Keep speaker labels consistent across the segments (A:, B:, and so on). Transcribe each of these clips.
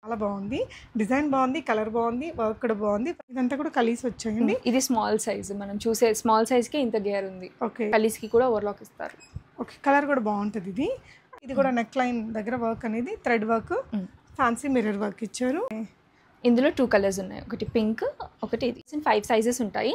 A: చాలా బాగుంది, డిజైన్ బాగుంది, కలర్ బాగుంది, వర్క్ కూడా బాగుంది. ఇదంతా కూడా కలిసి వచ్చాయండి.
B: ఇది స్మాల్ సైజ్, మనం చూసే స్మాల్ సైజ్ కి ఇంత గేర్ ఉంది.
A: ఓకే,
B: కలిస్ కి కూడా ఓవర్లాక్ ఇస్తారు.
A: ఓకే, కలర్ కూడా బాగుంటుంది. ఇది కూడా నెక్ లైన్ దగ్గర వర్క్ అనేది thread work, fancy mirror work ఇచ్చారు.
B: ఇందులో 2 కలర్స్ ఉన్నాయి, ఒకటి పింక్, ఒకటి ఇది. 5 సైజెస్ ఉంటాయి.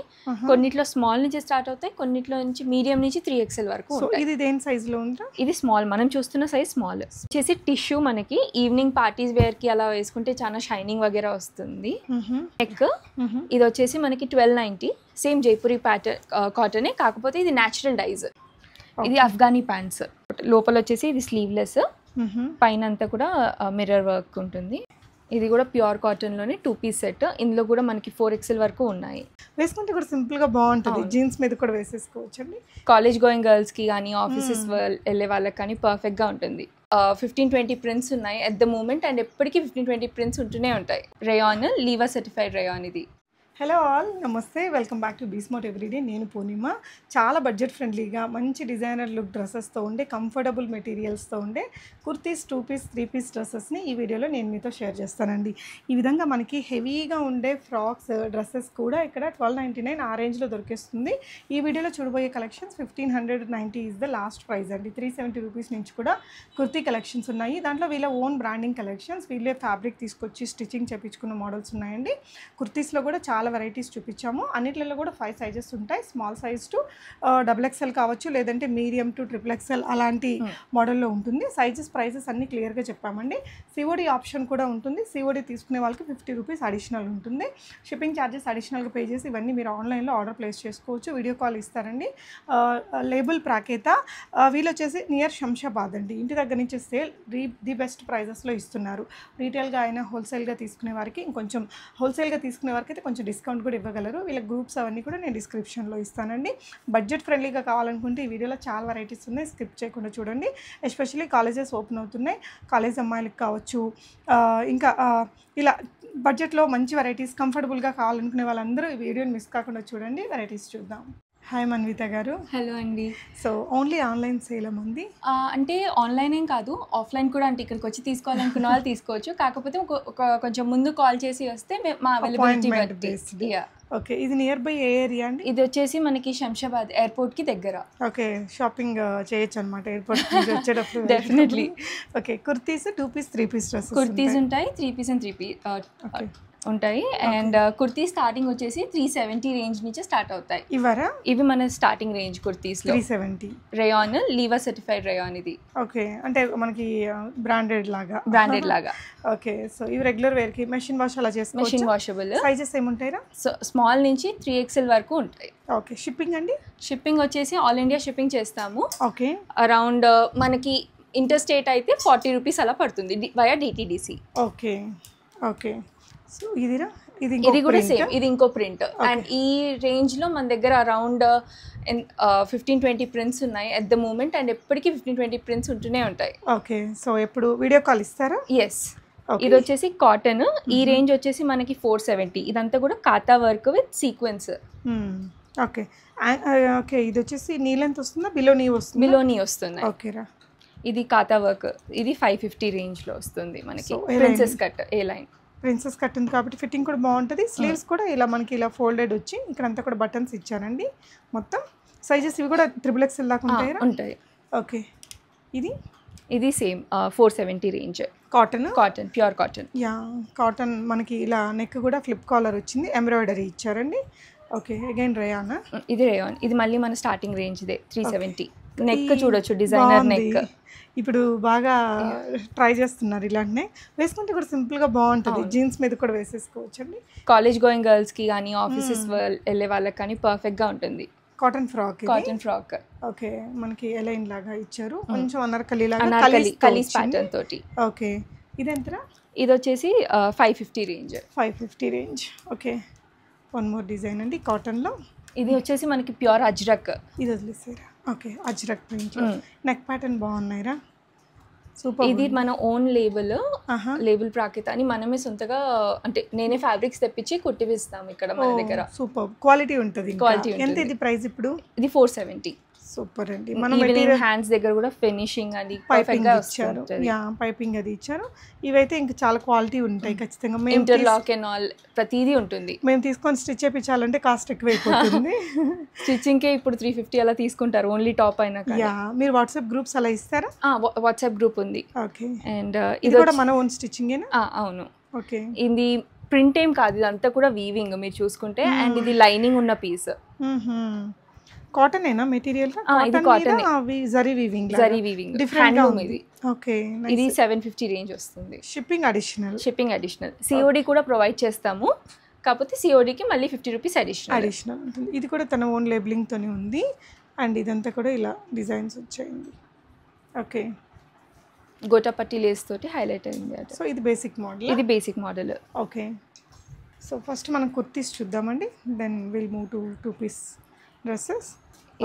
B: కొన్నిట్లో స్మాల్ నుంచి స్టార్ట్ అవుతాయి, కొన్నిట్లో నుంచి మీడియం నుంచి 3XL వరకు ఉంటాయి.
A: ఇది దేని సైజ్ లో ఉందా?
B: ఇది స్మాల్, మనం చూస్తున్న సైజ్ స్మాల్. వచ్చేసి టిష్యూ, మనకి ఈవినింగ్ పార్టీస్ వేర్ కి అలా వేసుకుంటే చాలా షైనింగ్ వగేరా వస్తుంది. నెక్ ఇది వచ్చేసి మనకి 1290, సేమ్ జైపూరి ప్యాటర్న్ కాటనే, కాకపోతే ఇది న్యాచురల్ డైజ్. ఇది అఫ్ఘానీ ప్యాంట్స్. లోపల వచ్చేసి ఇది స్లీవ్లెస్, పైన అంతా కూడా మిర్రర్ వర్క్ ఉంటుంది. ఇది కూడా ప్యూర్ కాటన్ లోనే 2 పీస్ సెట్. ఇందులో కూడా మనకి 4XL వరకు ఉన్నాయి.
A: వేసుకుంటే కూడా సింపుల్ గా బాగుంటుంది, జీన్స్ మీద కూడా వేసేసుకోవచ్చు అండి.
B: కాలేజ్ గోయింగ్ గర్ల్స్ కి కానీ ఆఫీసెస్ వెళ్ళే వాళ్ళకి కానీ పర్ఫెక్ట్ గా ఉంటుంది. 15-20 ప్రింట్స్ ఉన్నాయి ఎట్ ద మూమెంట్, అండ్ ఎప్పటికీ 15-20 ప్రింట్స్ ఉంటూనే ఉంటాయి. రేయాన్, లీవా సర్టిఫైడ్ రేయాన్ ఇది.
A: హలో ఆల్, నమస్తే, వెల్కమ్ బ్యాక్ టు బీస్మార్ట్ ఎవ్రీడే. నేను పూర్ణిమ. చాలా బడ్జెట్ ఫ్రెండ్లీగా మంచి డిజైనర్ లుక్ డ్రెస్సెస్తో ఉండే, కంఫర్టబుల్ మెటీరియల్స్తో ఉండే కుర్తీస్, 2 పీస్ 3 పీస్ డ్రెస్సెస్ని ఈ వీడియోలో నేను మీతో షేర్ చేస్తానండి. ఈ విధంగా మనకి హెవీగా ఉండే ఫ్రాక్స్, డ్రెస్సెస్ కూడా ఇక్కడ 1299 ఆ రేంజ్లో దొరికేస్తుంది. ఈ వీడియోలో చూడబోయే collections 1590 is the last price అండి. 370 రూపీస్ నుంచి కూడా కుర్తీ కలెక్షన్స్ ఉన్నాయి. దాంట్లో వీళ్ళ ఓన్ బ్రాండింగ్ కలెక్షన్స్, వీళ్ళే ఫ్యాబ్రిక్ తీసుకొచ్చి స్టిచ్చింగ్ చేయించుకున్న మోడల్స్ ఉన్నాయండి. కుర్తీస్లో కూడా చాలా వెరైటీస్ చూపించాము. అన్నిట్లలో కూడా 5 సైజెస్ ఉంటాయి. స్మాల్ సైజ్ టు XXL కావచ్చు, లేదంటే మీడియం టు XXL అలాంటి మోడల్లో ఉంటుంది. సైజెస్, ప్రైసెస్ అన్నీ క్లియర్గా చెప్పామండి. సిఓడి ఆప్షన్ కూడా ఉంటుంది. సిఓడి తీసుకునే వాళ్ళకి 50 రూపీస్ అడిషనల్ ఉంటుంది. షిప్పింగ్ ఛార్జెస్ అడిషనల్గా పే చేసి ఇవన్నీ మీరు ఆన్లైన్లో ఆర్డర్ ప్లేస్ చేసుకోవచ్చు. వీడియో కాల్ ఇస్తారండి. లేబుల్ ప్రాకేత, వీళ్ళు వచ్చేసి నియర్ శంషాబాద్ అండి. ఇంటి దగ్గర నుంచి సేల్ ది బెస్ట్ ప్రైజెస్లో ఇస్తున్నారు. రీటైల్గా అయినా హోల్సేల్గా తీసుకునే వారికి, ఇంకొంచెం హోల్సేల్గా తీసుకునే వారికి అయితే కొంచెం డిస్కౌంట్ కూడా ఇవ్వగలరు. వీళ్ళ గ్రూప్స్ అవన్నీ కూడా నేను డిస్క్రిప్షన్లో ఇస్తానండి. బడ్జెట్ ఫ్రెండ్లీగా కావాలనుకుంటే ఈ వీడియోలో చాలా వెరైటీస్ ఉన్నాయి, స్కిప్ చేయకుండా చూడండి. ఎస్పెషల్లీ కాలేజెస్ ఓపెన్ అవుతున్నాయి, కాలేజ్ అమ్మాయిలకు కావచ్చు, ఇంకా ఇలా బడ్జెట్లో మంచి వెరైటీస్ కంఫర్టబుల్గా కావాలనుకునే వాళ్ళందరూ ఈ వీడియోని మిస్ కాకుండా చూడండి. వెరైటీస్ చూద్దాం. హాయ్ మన్విత గారు.
B: హలో అండి.
A: సో ఓన్లీ ఆన్లైన్ సేల్ ఉంది?
B: అంటే ఆన్లైన్ ఏం కాదు, ఆఫ్లైన్ కూడా. అంటే ఇక్కడికి వచ్చి తీసుకోవాలనుకున్న వాళ్ళు తీసుకోవచ్చు. కాకపోతే కొంచెం ముందు కాల్ చేసి వస్తే మా అవైలబిలిటీ బట్టి.
A: ఓకే, ఇది నియర్ బై ఏ ఏరియా అండి?
B: ఇది వచ్చేసి మనకి శంషాబాద్ ఎయిర్పోర్ట్ కి దగ్గర.
A: ఓకే, షాపింగ్ చేయొచ్చు అనమాట ఎయిర్పోర్ట్ వచ్చేటప్పుడు.
B: Definitely.
A: Okay, kurtis 2 piece 3 piece dresses
B: kurtis ఉంటాయి, 3 పీస్ అండ్ 3 పీస్ ఉంటాయి. అండ్ కుర్తీ స్టార్టింగ్ వచ్చేసి 370 రేంజ్ నుంచి స్టార్ట్ అవుతాయి. ఇవి మన స్టార్టింగ్ రేంజ్ కుర్తీస్ లో.
A: 370
B: రేయాన్, లీవా సర్టిఫైడ్ రేయాన్ ఇది.
A: ఓకే, అంటే మనకి బ్రాండెడ్ లాగా. ఓకే, సో ఇవి రెగ్యులర్ వేర్ కి మెషిన్ వాష్ అలా చేసుకోవచ్చు.
B: Machine washable.
A: సైజెస్ ఏముంటాయిరా?
B: సో స్మాల్ నుంచి 3XL వరకు ఉంటాయి.
A: ఓకే, షిప్పింగ్ అండి?
B: షిప్పింగ్ వచ్చేసి ఆల్ ఇండియా షిప్పింగ్ చేస్తాము.
A: ఓకే,
B: అరౌండ్ మనకి ఇంటర్-స్టేట్ అయితే 40 రూపీస్ అలా పడుతుంది via DTDC.
A: Okay okay, so
B: ఇది కూడా సేమ్, ఇది ఇంకో ప్రింట్. అండ్ ఈ రేంజ్ లో మన దగ్గర అరౌండ్ 15-20 ప్రింట్స్ ఉన్నాయి ఎట్ ద మూమెంట్, అండ్ ఎప్పటికీ 15-20 ప్రింట్స్ ఉంటూనే ఉంటాయి.
A: ఓకే, సో ఎప్పుడు వీడియో కాల్ ఇస్తారా?
B: ఎస్. ఇది వచ్చేసి కాటన్. ఈ రేంజ్ వచ్చేసి మనకి 470. ఇదంతా కూడా కాతా work with sequence.
A: Okay okay, ఇది వచ్చేసి నీ లెంత్ వస్తుందా, బిలో నీ వస్తుంది?
B: బిలో నీ వస్తుంది.
A: ఓకేరా,
B: ఇది కాతా వర్క్. ఇది 550 రేంజ్ లో వస్తుంది మనకి. ప్రిన్సెస్ కట్, ఏ లైన్
A: ప్రిన్సెస్ కట్ ఉంది కాబట్టి ఫిట్టింగ్ కూడా బాగుంటుంది. స్లీవ్స్ కూడా ఇలా మనకి ఇలా ఫోల్డెడ్ వచ్చి ఇక్కడంతా కూడా బటన్స్ ఇచ్చారండి. మొత్తం సైజెస్ ఇవి కూడా XXL దాకా
B: ఉంటాయి.
A: ఓకే,
B: ఇది same 470 range.
A: Cotton
B: pure cotton.
A: Yeah, cotton. మనకి ఇలా నెక్ కూడా ఫ్లిప్ కాలర్ వచ్చింది, ఎంబ్రాయిడరీ ఇచ్చారండి. Okay, again rayon.
B: ఇది రేయాన్. ఇది మళ్ళీ మన స్టార్టింగ్ రేంజ్ దే 370. నెక్ చూడొచ్చు, డిజైనర్ నెక్.
A: ఇప్పుడు బాగా ట్రై చేస్తున్నారు ఇలాంటినే. వేసుకుంటే కూడా సింపుల్గా బాగుంటుంది, జీన్స్ మీద కూడా వేసేసుకోవచ్చు అండి.
B: కాలేజ్ గోయింగ్ గర్ల్స్ కి కానీ ఆఫీసెస్ వెళ్ళే వాళ్ళకి కానీ పర్ఫెక్ట్గా ఉంటుంది.
A: Cotton frock. ఓకే, మనకి ఎలైన్ లాగా ఇచ్చారు, కొంచెం అనార్కలి లాగా
B: కలీస్ ప్యాటర్న్ తోటి.
A: ఓకే, ఇది ఎంతరా?
B: ఇది వచ్చేసి 550 range.
A: Okay, one more design అండి కాటన్లో.
B: ఇది వచ్చేసి మనకి ప్యూర్ అజ్రక్.
A: ఇది వదిలేసారా? Okay, Ajrakh print. Neck pattern బాగున్నాయిరా, సూపర్.
B: ఇది మన ఓన్ లేబుల్ ప్రాకేత అని మనమే సొంతగా, అంటే నేనే ఫ్యాబ్రిక్స్ తెప్పించి కుట్టిపిస్తాము ఇక్కడ మన దగ్గర.
A: సూపర్ క్వాలిటీ ఉంటుంది. ఎంత ఇది ప్రైస్ ఇప్పుడు?
B: ఇది 470.
A: సూపర్ అండి.
B: మన మెటీరియల్ హ్యాండ్స్ దగ్గర కూడా ఫినిషింగ్ అది
A: పైపింగ్ ఇచ్చారు. యా పైపింగ్ అది ఇచ్చారు. ఇవైతే ఇంకా చాలా క్వాలిటీ ఉంటాయి ఖచ్చితంగా.
B: ఇంటర్లాక్ అండ్ ఆల్ ప్రతిదీ ఉంటుంది.
A: మేము తీసుకొని స్టిచ్ చేయించాలంటే కాస్ట్ ఎక్కువ అయిపోతుంది.
B: స్టిచ్చింగ్కే ఇప్పుడు 350 అలా తీసుకుంటారు ఓన్లీ టాప్ అయినా.
A: యా మీరు వాట్సాప్ గ్రూప్స్ అలా ఇస్తారా?
B: వాట్సాప్ గ్రూప్ ఉంది.
A: ఓకే.
B: అండ్
A: ఇది కూడా మన ఓన్ స్టిచ్చింగేనా?
B: అవును.
A: ఓకే.
B: ఇది ప్రింట్ ఏం కాదు, ఇదంతా కూడా వీవింగ్ మీరు చూసుకుంటే. అండ్ ఇది లైనింగ్ ఉన్న పీస్.
A: కాటన్ ఏనా మెటీరియల్?
B: ఇది cotton.
A: Zari weaving.
B: Zari weaving handloom ఇది.
A: ఓకే.
B: ఇది 750 రేంజ్ వస్తుంది.
A: Shipping additional. సిఓడి
B: కూడా ప్రొవైడ్ చేస్తాము, కాకపోతే సిఓడికి మళ్ళీ 50 రూపీస్ అడిషనల్
A: ఉంటుంది. ఇది కూడా తన ఓన్ లేబులింగ్ తోనే ఉంది. అండ్ ఇదంతా కూడా ఇలా డిజైన్స్ వచ్చాయండి. ఓకే.
B: గోటాపట్టి లేస్ తోటి హైలైట్ అయింది.
A: సో ఇది basic model. Okay. So first మనం కుర్తీస్ చూద్దామండి, then will move to 2 piece dresses.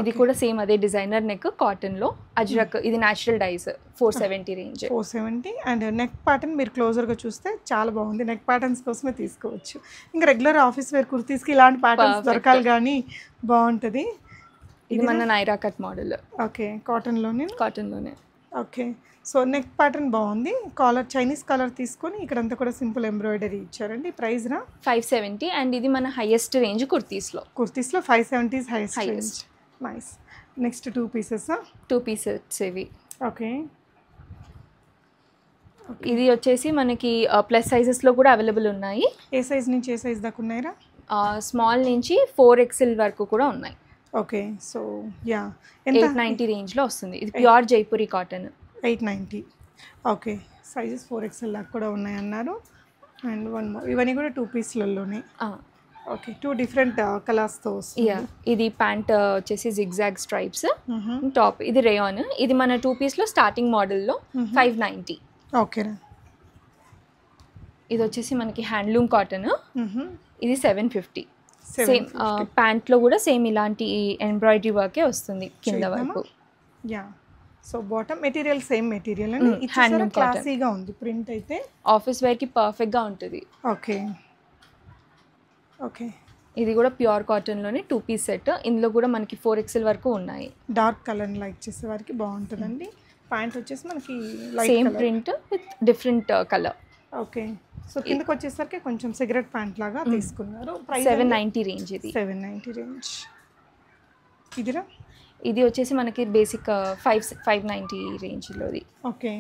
B: ఇది కూడా సేమ్ అదే డిజైనర్ నెక్ కాటన్లో అజ్రక్. ఇది natural dyes 470 range.
A: 470. And neck pattern మీరు క్లోజర్గా చూస్తే చాలా బాగుంది. నెక్ ప్యాటర్న్స్ కోసమే తీసుకోవచ్చు. ఇంకా రెగ్యులర్ ఆఫీస్ వేర్ కుర్తీస్కి ఇలాంటి ప్యాటర్న్స్ దొరకాలి కానీ బాగుంటుంది.
B: ఇది మన నైరా కట్ మోడల్.
A: ఓకే. కాటన్లోనే. ఓకే. సో నెక్ ప్యాటర్న్ బాగుంది. కాలర్ చైనీస్ కలర్ తీసుకొని ఇక్కడంతా కూడా సింపుల్ ఎంబ్రాయిడరీ ఇచ్చారండి. ప్రైస్
B: 570. అండ్ ఇది మన హైయెస్ట్ రేంజ్ కుర్తీస్లో
A: 570 highest. Nice. Next 2 pieces.
B: 2 pieces ఇవి.
A: ఓకే.
B: ఇది వచ్చేసి మనకి ప్లస్ సైజెస్లో కూడా అవైలబుల్ ఉన్నాయి.
A: ఏ సైజ్ నుంచి ఏ సైజ్ దాకా ఉన్నాయిరా?
B: స్మాల్ నుంచి 4XL వరకు కూడా ఉన్నాయి.
A: ఓకే. సో యా
B: 890 రేంజ్లో వస్తుంది. ఇది pure Jaipuri cotton.
A: 890. Okay. Sizes 4XL దాకా కూడా ఉన్నాయన్నారు. And 1 more. ఇవన్నీ కూడా 2 పీస్లలోనే. ఓకే. 2 డిఫరెంట్ కలర్స్తో వస్తుంది.
B: ఇది ప్యాంట్ వచ్చేసి జిగ్జాగ్ స్ట్రైప్స్, టాప్ ఇది రేయాన్. ఇది మన 2 పీస్లో స్టార్టింగ్ మోడల్లో 590.
A: ఓకే.
B: ఇది వచ్చేసి మనకి హ్యాండ్లూమ్ కాటన్. ఇది 750. సేమ్ ప్యాంట్లో కూడా సేమ్ ఇలాంటి ఎంబ్రాయిడరీ వర్కే వస్తుంది కింద వరకు.
A: Yeah. So bottom material same material అండి. హ్యాండ్లూమ్ క్లాసీగా ఉంది. ప్రింట్ అయితే
B: ఆఫీస్ వేర్కి పర్ఫెక్ట్గా ఉంటుంది.
A: ఓకే. ఓకే.
B: ఇది కూడా ప్యూర్ కాటన్లోనే 2 పీస్ సెట్. ఇందులో కూడా మనకి 4XL వరకు ఉన్నాయి.
A: డార్క్ కలర్ లైక్ చేసే వారికి బాగుంటుందండి. ప్యాంట్ వచ్చేసి మనకి
B: same print with different colour.
A: Okay. So కిందకి వచ్చేసరికి కొంచెం సిగరెట్ ప్యాంట్ లాగా తీసుకున్నారు.
B: 790 రేంజ్. ఇది
A: 790 రేంజ్.
B: ఇది వచ్చేసి మనకి బేసిక్ 590 రేంజ్లోది.
A: ఓకే.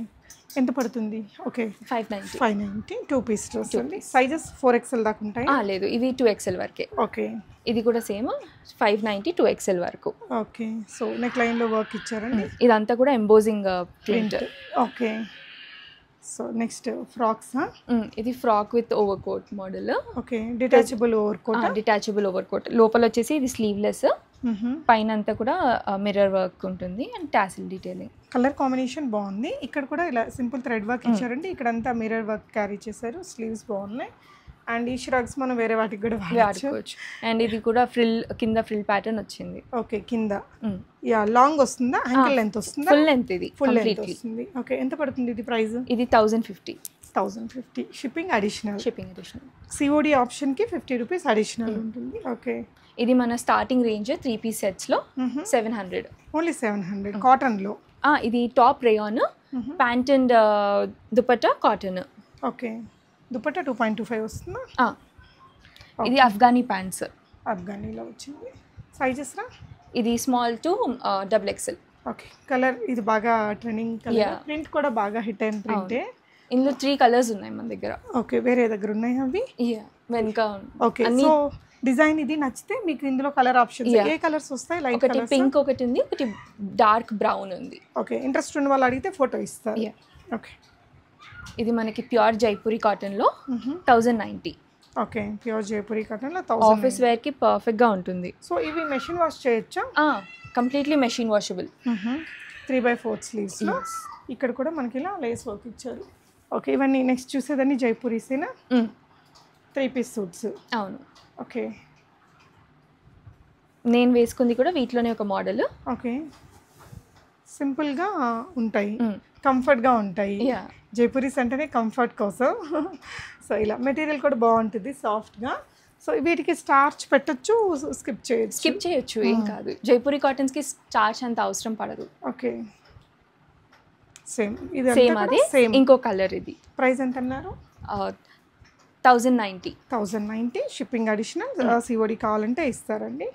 A: ఎంత పడుతుంది? ఓకే. 590 2 పీస్ డ్రెస్ అండి. సైజెస్ 4XL దాకా ఉంటాయి?
B: లేదు, ఇవి 2XL వరకే.
A: ఓకే.
B: ఇది కూడా సేమ్ 590 2XL వరకు.
A: ఓకే. సో నెక్ లైన్లో వర్క్ ఇచ్చారండి.
B: ఇదంతా కూడా embossing print.
A: Okay. So next frocks.
B: ఇది frock with over coat model.
A: Okay. Detachable over coat.
B: లోపల వచ్చేసి ఇది స్లీవ్లెస్, పైన అంతా కూడా మిర్రర్ వర్క్ ఉంటుంది and tassel detailing.
A: Colour combination బాగుంది. ఇక్కడ కూడా ఇలా సింపుల్ థ్రెడ్ వర్క్ ఇచ్చారండి. ఇక్కడంతా మిర్రర్ వర్క్ క్యారీ చేశారు. స్లీవ్స్ బాగున్నాయి. అండ్ ఈ ష్రగ్స్ మనం వేరే వాటికి కూడా వాడుకోవచ్చు.
B: అండ్ ఇది కూడా కింద ఫ్రిల్ ప్యాటర్న్ వచ్చింది.
A: ఓకే. కింద యా లాంగ్ వస్తుందా? యాంకిల్ లెంత్ వస్తుందా?
B: Full length. ఇది
A: ఫుల్ లెంత్ వస్తుంది. ఓకే. ఎంత పడుతుంది ఇది ప్రైస్?
B: ఇది 1050.
A: Shipping additional.
B: సిఓడి
A: ఆప్షన్కి 50 రూపీస్ అడిషనల్ ఉంటుంది. ఓకే.
B: ఇది మన స్టార్టింగ్ రేంజ్ 3 పీస్ సెట్స్లో 700.
A: ఓన్లీ 700 కాటన్లో.
B: ఇది top rayon, pant and dupatta cotton.
A: Okay. Dupatta 2.25 వస్తుందా?
B: ఇది అఫ్ఘానీ ప్యాంట్స్.
A: అఫ్ఘానీలో వచ్చింది. సైజెస్
B: ఇది small to XXL.
A: Okay. Colour ఇది బాగా ట్రెండింగ్ కలర్. ప్రింట్ కూడా బాగా హిట్ అయిన ప్రింటే.
B: ఇందులో 3 కలర్స్ ఉన్నాయి మన దగ్గర.
A: ఓకే. వేరే దగ్గర ఉన్నాయి అవి
B: వెనుక.
A: ఓకే. సో డిజైన్ ఇది నచ్చితే మీకు ఇందులో కలర్ ఆప్షన్స్ ఏ కలర్స్ వస్తాయి? లైట్
B: ఒకటి పింక్ ఒకటి ఉంది, ఒకటి డార్క్ బ్రౌన్ ఉంది.
A: ఓకే. ఇంట్రెస్ట్ ఉన్న వాళ్ళు అడిగితే ఫోటో ఇస్తారు. ఓకే.
B: ఇది మనకి ప్యూర్ జైపూరి కాటన్లో 1090.
A: ఓకే. ప్యూర్ జైపూరి కాటన్లో
B: ఆఫీస్ వేర్కి పర్ఫెక్ట్గా ఉంటుంది.
A: సో ఇవి మెషిన్ వాష్ చేయొచ్చా?
B: Completely machine washable.
A: 3/4 స్లీవ్స్లో. ఇక్కడ కూడా మనకి ఇలా లేస్ వర్క్ ఇచ్చారు. ఓకే. ఇవన్నీ నెక్స్ట్ చూసేదాన్ని జైపూరీసేనా? 3 పీస్ సూట్స్.
B: అవును.
A: ఓకే.
B: నేను వేసుకుంది కూడా వీటిలోనే ఒక మోడల్.
A: ఓకే. సింపుల్గా ఉంటాయి, కంఫర్ట్గా ఉంటాయి. జైపూరీస్ అంటేనే కంఫర్ట్ కోసం. సో ఇలా మెటీరియల్ కూడా బాగుంటుంది, సాఫ్ట్గా. సో వీటికి స్టార్చ్ పెట్టొచ్చు, స్కిప్ చేయొచ్చు.
B: స్కిప్ చేయొచ్చు, ఏం కాదు. జైపూరి కాటన్స్కి స్టార్చ్ అంత అవసరం పడదు.
A: ఓకే, సేమ్ ఇది
B: సేమ్ అది.
A: సేమ్.
B: ఇంకో కలర్ ఇది.
A: ప్రైస్ ఎంత అన్నారు?
B: 1090.
A: 1090 షిప్పింగ్ అడిషనల్. సిఓడి కావాలంటే ఇస్తారండి.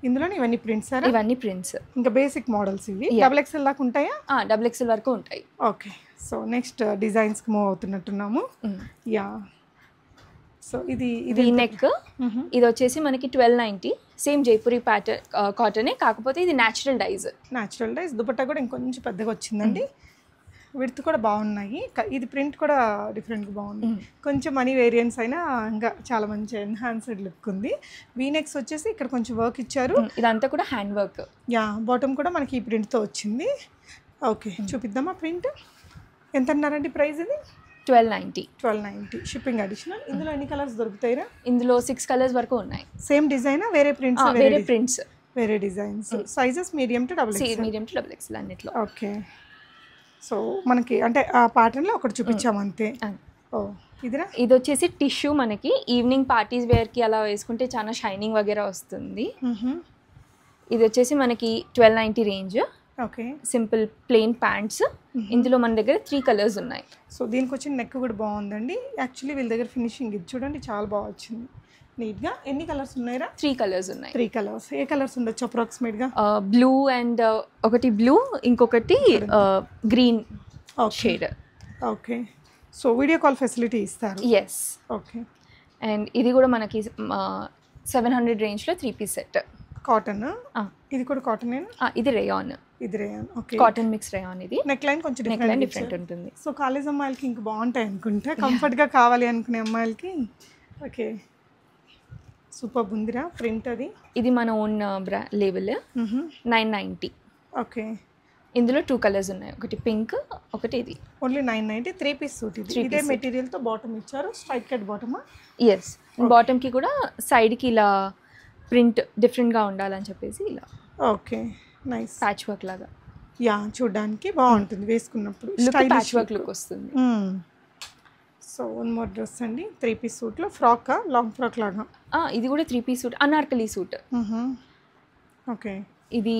A: ఇందులోనే ఇవన్నీ ప్రింట్స్ సార్?
B: ఇవన్నీ ప్రింట్స్.
A: ఇంకా బేసిక్ మోడల్స్ ఇవి. XXL దాకా ఉంటాయా?
B: XXL వరకు ఉంటాయి.
A: ఓకే, సో నెక్స్ట్ డిజైన్స్కి మూవ్ అవుతున్నట్టున్నాము. యా, సో ఇది
B: నెక్. ఇది వచ్చేసి మనకి 1290. సేమ్ జైపూరి కాటనే, కాకపోతే ఇది natural dyes.
A: Natural dyes. Dupatta కూడా ఇంకొంచెం పెద్దగా వచ్చిందండి. విడ్త్ కూడా బాగున్నాయి. ఇది ప్రింట్ కూడా డిఫరెంట్గా బాగుంది. కొంచెం మనీ వేరియంట్స్ అయినా ఇంకా చాలా మంచి ఎన్హాన్స్డ్ లుక్ ఉంది. వీనెక్స్ వచ్చేసి ఇక్కడ కొంచెం వర్క్ ఇచ్చారు.
B: ఇదంతా కూడా హ్యాండ్ వర్క్.
A: యా, బాటమ్ కూడా మనకి ఈ ప్రింట్తో వచ్చింది. ఓకే, చూపిద్దామా ప్రింట్? ఎంత అన్నారండి ప్రైస్? ఇది
B: 1290
A: షిప్పింగ్ అడిషనల్. ఇందులో ఎన్ని కలర్స్ దొరుకుతాయిరా?
B: ఇందులో 6 కలర్స్ వరకు ఉన్నాయి.
A: సేమ్ డిజైనా? వేరే ప్రింట్స్?
B: వేరే ప్రింట్స్,
A: వేరే designs. Sizes medium to double XL.
B: Medium to XXL అన్నిట్లో.
A: ఓకే, సో మనకి అంటే ఆ ప్యాటర్న్లో ఒకటి చూపించాము అంతే. ఓ, ఇదిరా?
B: ఇది వచ్చేసి టిష్యూ. మనకి ఈవినింగ్ పార్టీస్ వేర్కి అలా వేసుకుంటే చాలా షైనింగ్ వగేరా వస్తుంది. ఇది వచ్చేసి మనకి 1290 range.
A: Okay,
B: simple plain pants. ఇందులో మన దగ్గర 3 కలర్స్ ఉన్నాయి.
A: సో దీనికి వచ్చిన నెక్ కూడా బాగుందండి. యాక్చువల్లీ వీళ్ళ దగ్గర ఫినిషింగ్ ఇది చూడండి, చాలా బాగా వచ్చింది నీట్గా. ఎన్ని కలర్స్ ఉన్నాయిరా?
B: 3 కలర్స్ ఉన్నాయి.
A: 3 కలర్స్. ఏ కలర్స్ ఉండొచ్చు అప్రాక్సిమేట్గా?
B: బ్లూ అండ్ ఒకటి బ్లూ, ఇంకొకటి green shade.
A: Okay, so video call facility ఇస్తారు?
B: ఎస్.
A: ఓకే,
B: అండ్ ఇది కూడా మనకి 700 రేంజ్లో 3 పీస్ సెట్.
A: కాటన్. ఇది కూడా కాటనేనా?
B: ఇది రేయాన్.
A: ఇది rayon. Okay,
B: cotton mix rayon. ఇది
A: నెక్ లైన్ కొంచెం
B: డిఫరెంట్ ఉంటుంది.
A: సో కాలేజ్ అమ్మాయిలకి ఇంక బాగుంటాయి అనుకుంటా, కంఫర్ట్గా కావాలి అనుకునే అమ్మాయిలకి. ఓకే, సూపర్ ఉందిరా ప్రింట్. అది
B: ఇది మన ఓన్ లేబుల్. 990.
A: ఓకే,
B: ఇందులో 2 కలర్స్ ఉన్నాయి. ఒకటి పింక్, ఒకటి ఇది.
A: ఓన్లీ 990. 3 piece suit. ఇది ఇదే మెటీరియల్తో బాటమ్ ఇచ్చారు. స్ట్రైట్ కట్ బాటమా?
B: ఎస్. బాటమ్కి కూడా సైడ్కి ఇలా ప్రింట్ డిఫరెంట్గా ఉండాలని చెప్పేసి ఇలా.
A: Okay, nice.
B: ప్యాచ్ వర్క్ లాగా.
A: యా, చూడడానికి బాగుంటుంది వేసుకున్నప్పుడు.
B: ప్యాచ్ వర్క్ లుక్ వస్తుంది.
A: సో వన్ మోర్ డ్రెస్ అండి, 3 పీస్ సూట్లో. ఫ్రాక్, లాంగ్ ఫ్రాక్ లాగా.
B: ఇది కూడా 3 piece suit, Anarkali suit.
A: Okay,
B: ఇది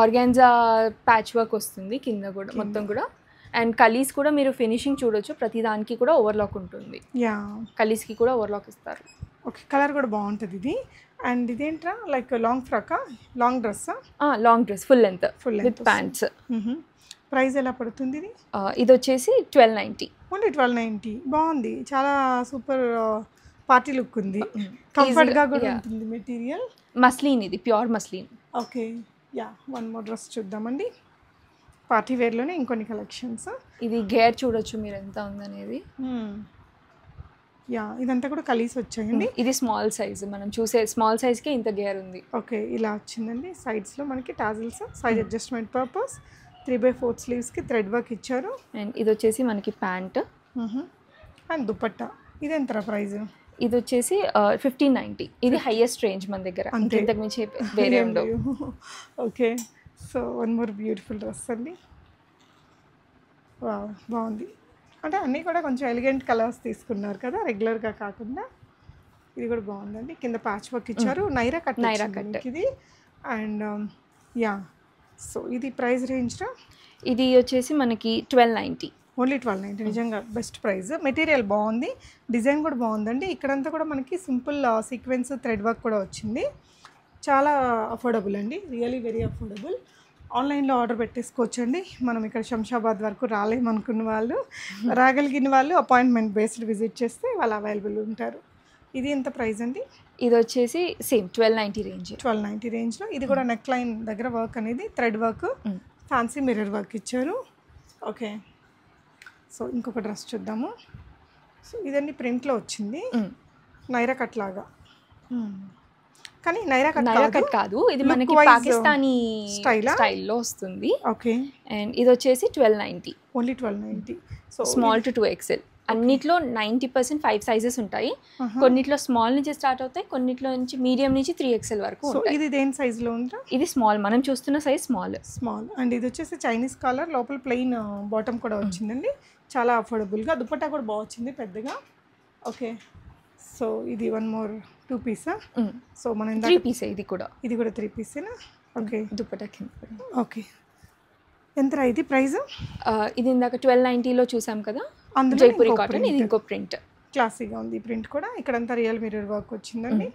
B: ఆర్గాన్జా ప్యాచ్ వర్క్ వస్తుంది కింద కూడా మొత్తం కూడా. అండ్ కలీస్ కూడా మీరు ఫినిషింగ్ చూడొచ్చు, ప్రతి దానికి కూడా ఓవర్లాక్ ఉంటుంది.
A: యా,
B: కలీస్కి కూడా ఓవర్లాక్ ఇస్తారు.
A: ఓకే, కలర్ కూడా బాగుంటుంది ఇది. అండ్ ఇదేంట్రా, లైక్ లాంగ్ ఫ్రాకా? లాంగ్ డ్రెస్సా?
B: Long dress, full length with pants.
A: Price ఎలా పడుతుంది ఇది?
B: ఇది వచ్చేసి 1290.
A: ఓన్లీ 1290. బాగుంది, చాలా సూపర్ పార్టీ లుక్ ఉంది. కంఫర్ట్గా కూడా ఉంటుంది మెటీరియల్.
B: మస్లిన్, ఇది pure muslin.
A: Okay, yeah, one more dress చూద్దామండి. పార్టీ వేర్లోనే ఇంకొన్ని కలెక్షన్స్.
B: ఇది గేర్ చూడొచ్చు మీరు ఎంత ఉందనేది.
A: యా, ఇదంతా కూడా కలిసి వచ్చాయండి.
B: ఇది స్మాల్ సైజ్, మనం చూసే స్మాల్ సైజ్కే ఇంత గేర్ ఉంది.
A: ఓకే, ఇలా వచ్చిందండి. సైడ్స్లో మనకి టాజిల్స్, సైజ్ అడ్జస్ట్మెంట్ పర్పస్. 3/4 స్లీవ్స్కి థ్రెడ్ వర్క్ ఇచ్చారు.
B: అండ్ ఇది వచ్చేసి మనకి ప్యాంట్
A: అండ్ దుపట్టా. ఇది ఎంత ప్రైస్?
B: ఇది వచ్చేసి 1590. ఇది హైయెస్ట్ రేంజ్ మన దగ్గర, ఇంతకు మించి వేరే ఉండవు.
A: Okay, so one more beautiful dress అండి. వావ్, బాగుంది. అంటే అన్నీ కూడా కొంచెం ఎలిగెంట్ కలర్స్ తీసుకున్నారు కదా, రెగ్యులర్గా కాకుండా. ఇది కూడా బాగుందండి. కింద ప్యాచ్ వర్క్ ఇచ్చారు. నైరా కట్ ఇది. అండ్ యా, సో ఇది ప్రైస్ రేంజ్రా?
B: ఇది వచ్చేసి మనకి 1290.
A: ఓన్లీ 1290. నిజంగా బెస్ట్ ప్రైస్. మెటీరియల్ బాగుంది, డిజైన్ కూడా బాగుందండి. ఇక్కడంతా కూడా మనకి సింపుల్ సీక్వెన్స్ థ్రెడ్ వర్క్ కూడా వచ్చింది. చాలా అఫోర్డబుల్ అండి, రియలీ వెరీ అఫోర్డబుల్. ఆన్లైన్లో ఆర్డర్ పెట్టేసుకోవచ్చండి. మనం ఇక్కడ శంషాబాద్ వరకు రాలేమనుకున్న వాళ్ళు, రాగలిగిన వాళ్ళు అపాయింట్మెంట్ బేస్డ్ విజిట్ చేస్తే వాళ్ళు అవైలబుల్ ఉంటారు. ఇది ఎంత ప్రైస్ అండి?
B: ఇది వచ్చేసి సేమ్ 1290 రేంజ్.
A: 1290 రేంజ్లో. ఇది కూడా నెక్ లైన్ దగ్గర వర్క్ అనేది thread work, fancy mirror work ఇచ్చారు. ఓకే, సో ఇంకొక డ్రెస్ చూద్దాము. సో ఇదన్నీ ప్రింట్లో వచ్చింది, నైరా కట్ లాగా. కానీ నైరా కట్
B: కాదు, ఇది మనకి పాకిస్తానీ స్టైల్లో వస్తుంది.
A: ఓకే,
B: అండ్ ఇది వచ్చేసి 1290.
A: Only 1290.
B: So small to 2XL. అన్నిట్లో 90% 5 సైజెస్ ఉంటాయి. కొన్నిట్లో స్మాల్ నుంచి స్టార్ట్ అవుతాయి, కొన్నిట్లో నుంచి మీడియం నుంచి 3XL వరకు ఉంటాయి.
A: ఇది దేని సైజులో ఉందా?
B: ఇది స్మాల్, మనం చూస్తున్న సైజ్ స్మాల్.
A: అండ్ ఇది వచ్చేసి చైనీస్ కాలర్, లోపల ప్లెయిన్ బాటమ్ కూడా వచ్చిందండి. చాలా అఫోర్డబుల్గా. దుపట్టా కూడా బాగా వచ్చింది పెద్దగా. ఓకే, సో ఇది వన్ మోర్ 2 పీసా? సో మనం
B: 3 పీసే ఇది కూడా
A: 3 పీసేనా? ఓకే.
B: దుపట్టా కింద.
A: ఓకే. ఎంతరా ఇది ప్రైస్?
B: ఇది ఇందాక 1290లో చూసాం కదా,
A: అందులో
B: జైపూరి కాటన్. ఇది ఇంకో ప్రింట్,
A: క్లాసీగా ఉంది ప్రింట్ కూడా. ఇక్కడంతా రియల్ మిర్రర్ వర్క్ వచ్చిందండి.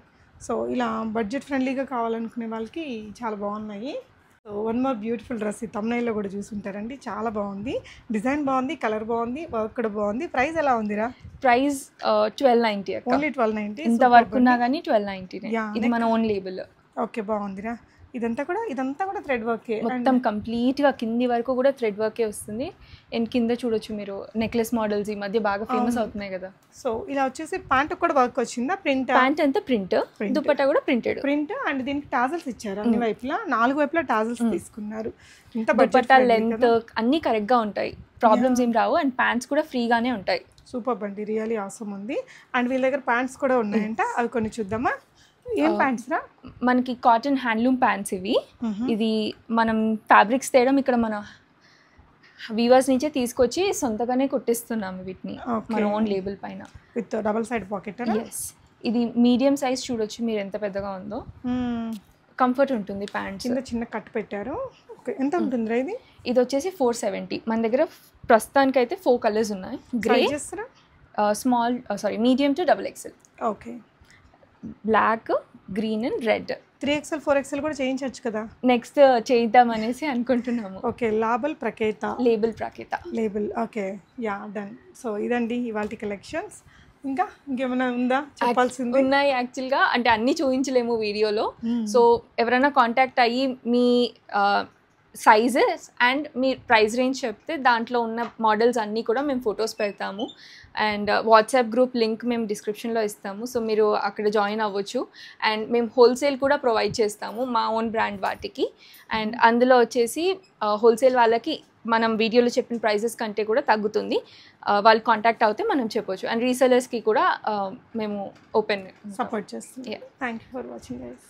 A: సో ఇలా బడ్జెట్ ఫ్రెండ్లీగా కావాలనుకునే వాళ్ళకి చాలా బాగున్నాయి. So one more beautiful dress, ఈ తమ్నైల్లో కూడా చూసుంటారండి. చాలా బాగుంది, డిజైన్ బాగుంది, కలర్ బాగుంది, వర్క్ కూడా బాగుంది. ప్రైస్ ఎలా ఉందిరా?
B: ప్రైస్ 1290 అక్క.
A: ఓన్లీ 1290.
B: ఇంత వర్క్ ఉన్నా కానీ 1290. ఇది మన ఓన్ లేబుల్.
A: ఓకే, బాగుందిరా. ఇదంతా కూడా థ్రెడ్ వర్కే
B: మొత్తం కంప్లీట్గా కింది వరకు కూడా థ్రెడ్ వర్కే వస్తుంది. అండ్ కింద చూడొచ్చు మీరు నెక్లెస్ మోడల్స్ ఈ మధ్య బాగా ఫేమస్ అవుతున్నాయి కదా.
A: సో ఇలా వచ్చేసి ప్యాంట్ కూడా వర్క్ వచ్చిందా?
B: ప్యాంట్ అంతా ప్రింట్, దుపట్టా కూడా ప్రింటెడ్.
A: ప్రింట్ అండ్ దీనికి టాజల్స్ ఇచ్చారు అన్ని వైపులా, 4 వైపులా టాజల్స్ తీసుకున్నారు. ఇంత
B: దుపట్టా లెంత్ అన్ని కరెక్ట్ గా ఉంటాయి, ప్రాబ్లమ్స్ ఏం రావు. అండ్ ప్యాంట్స్ కూడా ఫ్రీగానే ఉంటాయి.
A: సూపర్ అండి, రియలీ ఆసమ్ ఉంది. అండ్ వీళ్ళ దగ్గర ప్యాంట్స్ కూడా ఉన్నాయంట, అవి కొన్ని చూద్దామా? ఏం ప్యాంట్స్ రా?
B: మనకి కాటన్ హ్యాండ్లూమ్ ప్యాంట్స్ ఇవి. ఇది మనం ఫ్యాబ్రిక్స్ తేయడం ఇక్కడ మన వీవర్స్ నుంచే తీసుకొచ్చి సొంతగానే కుట్టిస్తున్నాము వీటిని మన ఓన్ లేబుల్ పైన
A: విత్ డబుల్ సైడ్ పాకెట్.
B: ఇది మీడియం సైజ్ చూడొచ్చు మీరు ఎంత పెద్దగా ఉందో. కంఫర్ట్ ఉంటుంది ప్యాంట్స్.
A: చిన్న కట్ పెట్టారు. ఓకే, ఎంత ఉంటుంది ఇది?
B: ఇది వచ్చేసి 470. మన దగ్గర ప్రస్తుతానికి అయితే 4 కలర్స్ ఉన్నాయి. Grey, small medium to XXL.
A: Okay.
B: Black, green and red.
A: 3XL 4XL కూడా చేయించవచ్చు కదా.
B: నెక్స్ట్ చేద్దాం అనేసి అనుకుంటున్నాము.
A: Okay, label Praketa. Okay, yeah, done. So ఇదండి ఇవాల్టి కలెక్షన్స్. ఇంకేమైనా ఉందా చెప్పాల్సింది?
B: ఉన్నాయి యాక్చువల్గా, అంటే అన్నీ చూపించలేము వీడియోలో. సో ఎవరైనా కాంటాక్ట్ అయ్యి మీ సైజెస్ అండ్ మీ ప్రైస్ రేంజ్ చెప్తే దాంట్లో ఉన్న మోడల్స్ అన్నీ కూడా మేము ఫొటోస్ పెడతాము. అండ్ వాట్సాప్ గ్రూప్ లింక్ మేము డిస్క్రిప్షన్లో ఇస్తాము. సో మీరు అక్కడ జాయిన్ అవ్వచ్చు. అండ్ మేము హోల్సేల్ కూడా ప్రొవైడ్ చేస్తాము మా ఓన్ బ్రాండ్ వాటికి. అండ్ అందులో వచ్చేసి హోల్సేల్ వాళ్ళకి మనం వీడియోలో చెప్పిన ప్రైజెస్ కంటే కూడా తగ్గుతుంది. వాళ్ళు కాంటాక్ట్ అవుతే మనం చెప్పొచ్చు. అండ్ రీసెలర్స్కి కూడా మేము ఓపెన్
A: సపోర్ట్ చేస్తాం. Thank you for watching guys.